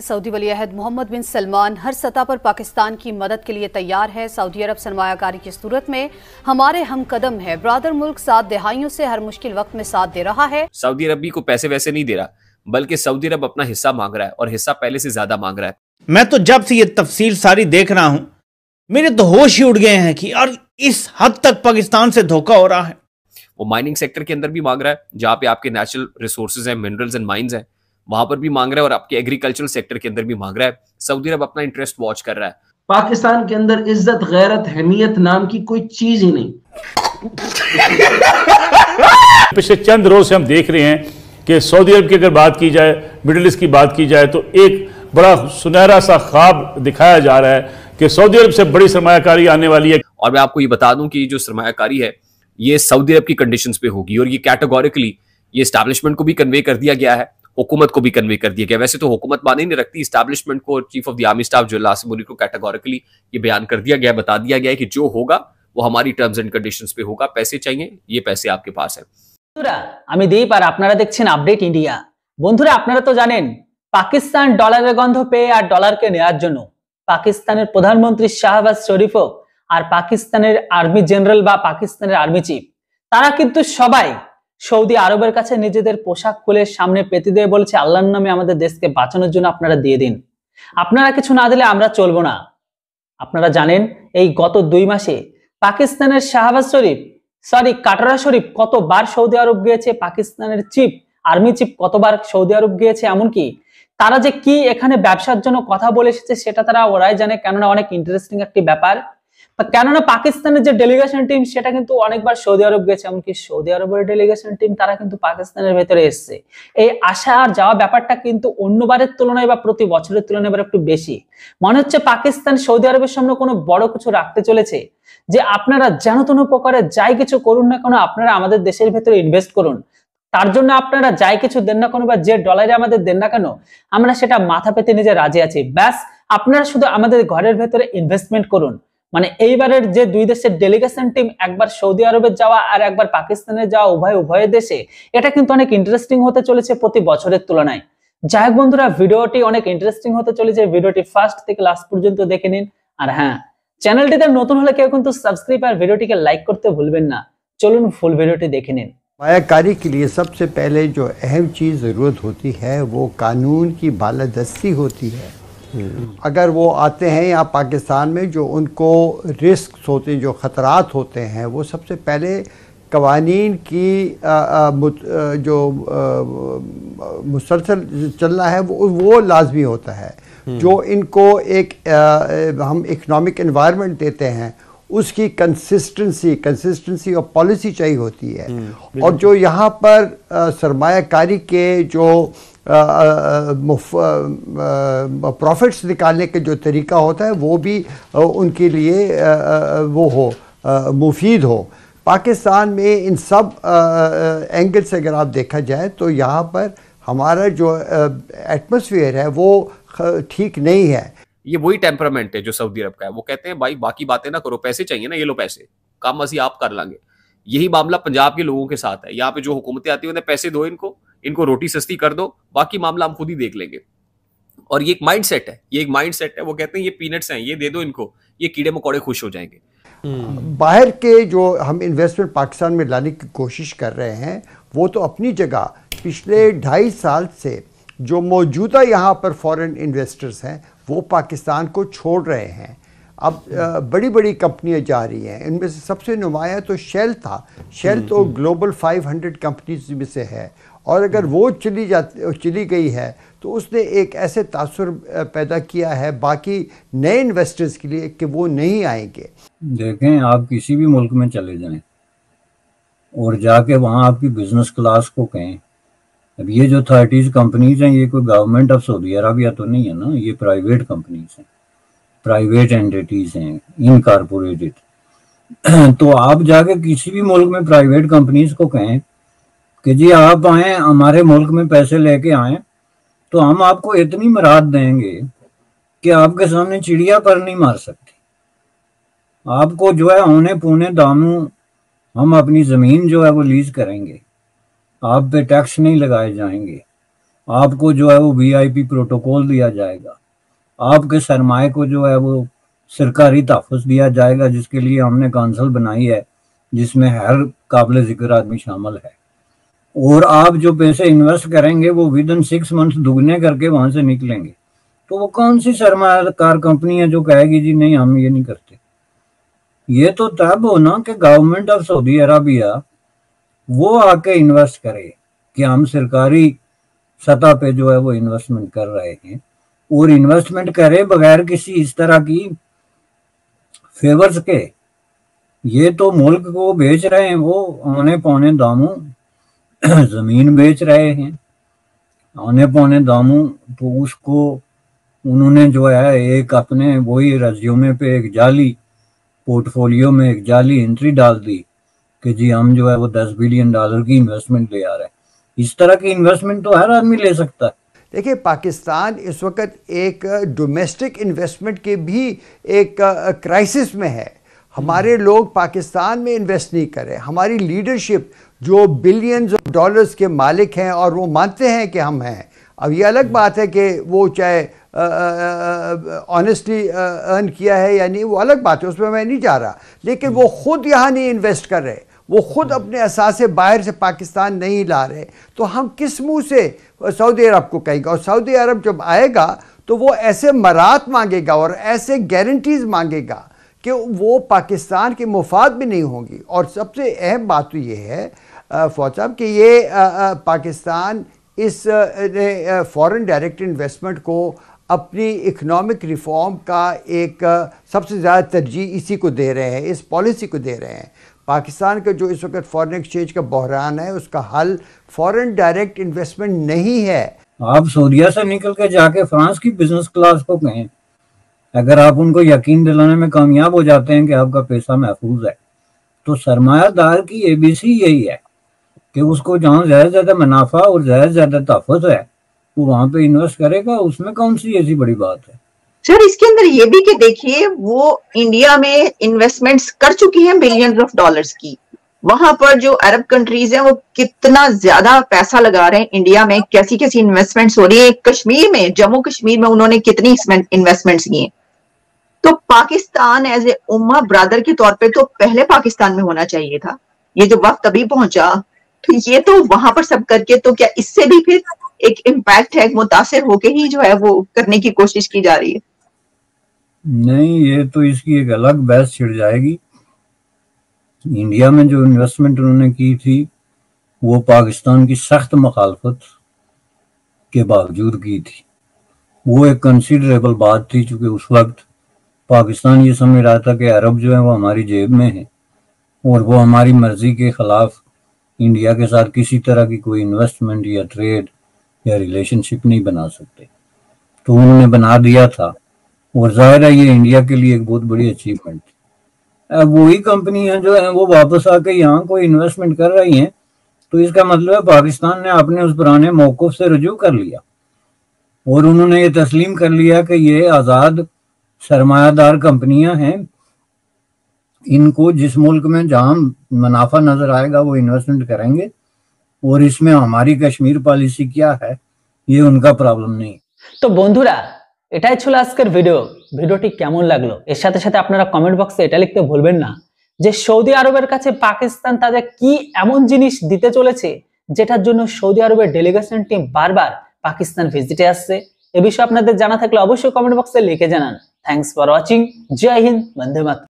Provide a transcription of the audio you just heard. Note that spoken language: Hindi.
सऊदी वली अहद मोहम्मद बिन सलमान हर सतह पर पाकिस्तान की मदद के लिए तैयार है। सऊदी अरब सरमायाकारी की सूरत में हमारे हम कदम है। ब्रादर मुल्क 7 दहाइयों से हर मुश्किल वक्त में साथ दे रहा है। सऊदी अरब भी को पैसे वैसे नहीं दे रहा, बल्कि सऊदी अरब अपना हिस्सा मांग रहा है और हिस्सा पहले से ज्यादा मांग रहा है। मैं तो जब से ये तफसील सारी देख रहा हूं, मेरे तो होश ही उड़ गए हैं कि और इस हद तक पाकिस्तान से धोखा हो रहा है। वो माइनिंग सेक्टर के अंदर भी मांग रहा है, जहां पे आपके नेचुरल रिसोर्सेज हैं, मिनरल्स एंड माइंस हैं, वहां पर भी मांग रहा है, और आपके एग्रीकल्चरल सेक्टर के अंदर भी मांग रहा है। सऊदी अरब अपना इंटरेस्ट वॉच कर रहा है। पाकिस्तान के अंदर इज्जत, गैरत, हमीयत नाम की कोई चीज ही नहीं। पिछले चंद रोज से हम देख रहे हैं कि सऊदी अरब की अगर बात की जाए, मिडिल ईस्ट की बात की जाए, तो एक बड़ा सुनहरा सा ख्वाब दिखाया जा रहा है कि सऊदी अरब से बड़ी सरमायाकारी आने वाली है। और मैं आपको ये बता दूं कि जो सरमायाकारी है ये सऊदी अरब की कंडीशंस पे होगी, और ये कैटेगोरिकली ये एस्टैब्लिशमेंट को भी कन्वे कर दिया गया है, हुकूमत को भी कन्वे कर दिया गया। वैसे तो हुकूमत माने नहीं रखती, एस्टैब्लिशमेंट को और chief of the army staff जो आसिम मुनीर को कैटेगोरिकली ये बयान कर दिया गया, बता दिया गया है कि जो होगा वो हमारी टर्म्स एंड कंडीशंस पे होगा। पैसे चाहिए, ये पैसे आपके पास है। বন্ধুরা, আমি দীপ আর আপনারা দেখছেন আপডেট ইন্ডিয়া। বন্ধুরা, আপনারা তো জানেন পাকিস্তান ডলারের গন্ধ পেয়ে আর ডলারকে নেওয়ার জন্য পাকিস্তানের প্রধানমন্ত্রী শাহবাজ শরীফ আর পাকিস্তানের আর্মি জেনারেল বা পাকিস্তানের আর্মি চিফ তারা কিন্তু সবাই সৌদি আরবের কাছে নিজেদের পোশাক খুলে সামনে পেতে দিয়ে বলেছে, আল্লাহর নামে আমাদের দেশকে বাঁচানোর জন্য আপনারা দিয়ে দিন, আপনারা কিছু না দিলে আমরা চলবো না। আপনারা জানেন এই গত 2 মাসে পাকিস্তানের শাহবাজ শরীফ কাটরা শরীফ কতবার সৌদি আরব গিয়েছে, পাকিস্তানের চিফ আর্মি চিফ কতবার সৌদি আরব গিয়েছে, এমনকি তারা যে কি এখানে ব্যবসার জন্য কথা বলে এসেছে সেটা তারা ওরাই জানে। কেননা অনেক ইন্টারেস্টিং একটি ব্যাপার, কেননা পাকিস্তানের যে ডেলিগেশন টিম সেটা কিন্তু অনেকবার সৌদি আরব গেছে, এমনকি সৌদি আরবের ডেলিগেশন টিম তারা কিন্তু পাকিস্তানের ভেতরে এসছে। এই আসা আর যাওয়া ব্যাপারটা কিন্তু অন্যবারের তুলনায় বা প্রতি বছরের তুলনায় এবার একটু বেশি। মনে হচ্ছে পাকিস্তান সৌদি আরবের সামনে কোনো বড় কিছু রাখতে চলেছে যে আপনারা যেন তেন প্রকারে যাই কিছু করুন না কেন, আপনারা আমাদের দেশের ভেতরে ইনভেস্ট করুন, তার জন্য আপনারা যাই কিছু দেন না কেন বা যে ডলারে আমাদের দেন না কেন আমরা সেটা মাথা পেতে নিজে রাজি আছি, ব্যাস আপনারা শুধু আমাদের ঘরের ভেতরে ইনভেস্টমেন্ট করুন। মানে এইবারের যে 2 দেশের ডেলিগেশন টিম, একবার সৌদি আরবে যাওয়া আর একবার পাকিস্তানে যাওয়া, উভয় দেশে, এটা কিন্তু অনেক ইন্টারেস্টিং হতে চলেছে প্রতি বছরের তুলনায়। যাই হোক বন্ধুরা, ভিডিওটি অনেক ইন্টারেস্টিং হতে চলেছে, ভিডিওটি ফার্স্ট থেকে লাস্ট পর্যন্ত দেখে নিন। আর হ্যাঁ, চ্যানেলটিতে নতুন হলে কেউ কিন্তু সাবস্ক্রাইব আর ভিডিওটিকে লাইক করতে ভুলবেন না। চলুন ফুল ভিডিওটি দেখে নিন। सरमायाकारी के लिए सबसे पहले जो अहम चीज़ ज़रूरत होती है वो कानून की बालादस्ती होती है। अगर वो आते हैं यहाँ पाकिस्तान में, जो उनको रिस्क होते हैं, जो ख़तरात होते हैं, वो सबसे पहले कवानीन की जो मुसलसल चलना है वो लाजमी होता है। जो इनको एक हम इकनॉमिक एनवायरनमेंट देते हैं उसकी कंसिस्टेंसी और पॉलिसी चाहिए होती है। और जो यहाँ पर सरमायाकारी के जो प्रॉफिट्स निकालने के जो तरीका होता है वो भी उनके लिए वो हो मुफीद हो। पाकिस्तान में इन सब एंगल से अगर आप देखा जाए तो यहाँ पर हमारा जो एटमॉस्फेयर है वो ठीक नहीं है। ये वही टेम्परामेंट है जो सऊदी अरब का है। वो कहते हैं भाई बाकी बातें ना करो, पैसे चाहिए ना, ये लो पैसे, काम मसी आप कर लांगे। यही मामला पंजाब के लोगों के साथ है। यहाँ पे जो हुकूमतें आती है उन्हें पैसे दो, इनको रोटी सस्ती कर दो, बाकी मामला हम खुद ही देख लेंगे। और ये एक माइंडसेट है, वो कहते हैं ये पीनट्स हैं, ये दे दो इनको, ये कीड़े मकोड़े खुश हो जाएंगे। बाहर के जो हम इन्वेस्टमेंट पाकिस्तान में लाने की कोशिश कर रहे हैं वो तो अपनी जगह पिछले 2.5 साल से जो मौजूदा यहाँ पर फॉरेन इन्वेस्टर्स हैं वो पाकिस्तान को छोड़ रहे हैं। अब बड़ी बड़ी कंपनियां जा रही हैं, इनमें से सबसे नुमाया तो शेल था। शेल तो ग्लोबल 500 कंपनीज में से है, और अगर वो चली गई है तो उसने एक ऐसे तासुर पैदा किया है बाकी नए इन्वेस्टर्स के लिए कि वो नहीं आएंगे। देखें, आप किसी भी मुल्क में चले जाएं और जाके वहाँ आपकी बिजनेस क्लास को कहें, अब ये जो 30 कंपनीज हैं ये कोई गवर्नमेंट ऑफ सऊदी अरबिया तो नहीं है ना, ये प्राइवेट कंपनीज हैं, प्राइवेट एंटिटीज हैं, इनकॉर्पोरेटेड। तो आप जाके किसी भी मुल्क में प्राइवेट कंपनीज को कहें कि जी आप आए हमारे मुल्क में पैसे लेके आए तो हम आपको इतनी मराद देंगे कि आपके सामने चिड़िया पर नहीं मार सकती। आपको जो है औने पौने दामों हम अपनी ज़मीन जो है वो लीज करेंगे, आप पे टैक्स नहीं लगाए जाएंगे, आपको जो है वो वीआईपी प्रोटोकॉल दिया जाएगा, आपके सरमाए को जो है वो सरकारी तहफ़्फ़ुज़ दिया जाएगा, जिसके लिए हमने काउंसिल बनाई है जिसमें हर काबिल ज़िक्र आदमी शामिल है। और आप जो पैसे इन्वेस्ट करेंगे वो विद इन 6 मंथ्स दुगने करके वहां से निकलेंगे। तो वो कौन सी सरमायाकार कंपनी है जो कहेगी जी नहीं हम ये नहीं करते? ये तो तब हो ना कि गवर्नमेंट ऑफ सऊदी अरबिया वो आके इन्वेस्ट करे कि हम सरकारी सतह पे जो है वो इन्वेस्टमेंट कर रहे हैं, और इन्वेस्टमेंट करे बगैर किसी इस तरह की फेवर्स के। ये तो मुल्क को बेच रहे हैं, वो औने पौने दामों जमीन बेच रहे हैं औने पौने दामों। तो उसको उन्होंने जो है एक अपने वही रेज्यूमे पे एक जाली पोर्टफोलियो में एक जाली एंट्री डाल दी कि जी हम जो है वो $10 बिलियन की इन्वेस्टमेंट ले आ रहे हैं। इस तरह की इन्वेस्टमेंट तो हर आदमी ले सकता है। देखिए, पाकिस्तान इस वक्त एक डोमेस्टिक इन्वेस्टमेंट के भी एक क्राइसिस में है। हमारे लोग पाकिस्तान में इन्वेस्ट नहीं कर रहे। हमारी लीडरशिप जो बिलियंस ऑफ डॉलर्स के मालिक हैं और वो मानते हैं कि हम हैं। अब ये अलग बात है कि वो चाहे ऑनेस्टली अर्न किया है या नहीं, वो अलग बात है, उसमें मैं नहीं जा रहा, लेकिन वो खुद यहाँ नहीं इन्वेस्ट कर रहे, वो खुद अपने असासे बाहर से पाकिस्तान नहीं ला रहे। तो हम किस मुंह से सऊदी अरब को कहेंगे? और सऊदी अरब जब आएगा तो वो ऐसे मरात मांगेगा और ऐसे गारंटीज मांगेगा कि वो पाकिस्तान के मुफाद भी नहीं होंगी। और सबसे अहम बात तो ये है फौज साहब कि ये पाकिस्तान इस फॉरेन डायरेक्ट इन्वेस्टमेंट को अपनी इकोनॉमिक रिफॉर्म का एक सबसे ज़्यादा तरजीह इसी को दे रहे हैं, इस पॉलिसी को दे रहे हैं। पाकिस्तान का जो इस वक्त फॉरेन एक्सचेंज का बहरान है उसका हल फॉरेन डायरेक्ट इन्वेस्टमेंट नहीं है। आप सऊदीया से निकल के जाके फ्रांस की बिजनेस क्लास को कहें, अगर आप उनको यकीन दिलाने में कामयाब हो जाते हैं कि आपका पैसा महफूज है, तो सरमायादार की एबीसी यही है कि उसको जहाँ ज़्यादा ज़्यादा मुनाफा और ज़्यादा ज़्यादा तहफ़्फ़ुज़ है वो वहाँ पे इन्वेस्ट करेगा। उसमें कौन सी ऐसी बड़ी बात है? सर, इसके अंदर ये भी कि देखिए वो इंडिया में इन्वेस्टमेंट्स कर चुकी हैं बिलियंस ऑफ डॉलर्स की। वहां पर जो अरब कंट्रीज हैं वो कितना ज्यादा पैसा लगा रहे हैं इंडिया में, कैसी कैसी इन्वेस्टमेंट्स हो रही है। कश्मीर में, जम्मू कश्मीर में उन्होंने कितनी इन्वेस्टमेंट्स की हैं। तो पाकिस्तान एज ए उम्मा ब्रदर के तौर पे तो पहले पाकिस्तान में होना चाहिए था। ये जो वक्त अभी पहुंचा तो ये तो वहां पर सब करके, तो क्या इससे भी फिर एक इम्पैक्ट है, मुतासिर होके ही जो है वो करने की कोशिश की जा रही है? नहीं, ये तो इसकी एक अलग बहस छिड़ जाएगी। इंडिया में जो इन्वेस्टमेंट उन्होंने की थी वो पाकिस्तान की सख्त मुखालफत के बावजूद की थी। वो एक कंसिडरेबल बात थी, चूंकि उस वक्त पाकिस्तान ये समझ रहा था कि अरब जो है वो हमारी जेब में है और वो हमारी मर्जी के खिलाफ इंडिया के साथ किसी तरह की कोई इन्वेस्टमेंट या ट्रेड या रिलेशनशिप नहीं बना सकते। तो उन्होंने बना दिया था और जाहिर है ये इंडिया के लिए एक बहुत बड़ी अचीवमेंट थी। अब वही कंपनियां जो हैं वो वापस आके यहाँ कोई इन्वेस्टमेंट कर रही हैं, तो इसका मतलब है पाकिस्तान ने अपने उस पुराने मौक़िफ़ से रुजू कर लिया और उन्होंने ये तस्लीम कर लिया कि ये आज़ाद सरमायादार कंपनियां हैं, इनको जिस मुल्क में जहाँ मुनाफा नजर आएगा वो इन्वेस्टमेंट करेंगे और इसमें हमारी कश्मीर पॉलिसी क्या है ये उनका प्रॉब्लम नहीं। तो बंधुरा এটাই ছিল আজকের ভিডিওটি কেমন লাগলো এর সাথে সাথে আপনারা কমেন্ট বক্সে এটা লিখতে ভুলবেন না যে সৌদি আরবের কাছে পাকিস্তান তাদের কি এমন জিনিস দিতে চলেছে যেটার জন্য সৌদি আরবের ডেলিগেশন টিম বারবার পাকিস্তান ভিজিটে আসছে। এই বিষয়ে আপনাদের জানা থাকলে অবশ্যই কমেন্ট বক্সে লিখে জানান। Thanks for watching. জয় হিন্দ, বন্দে মাতরম।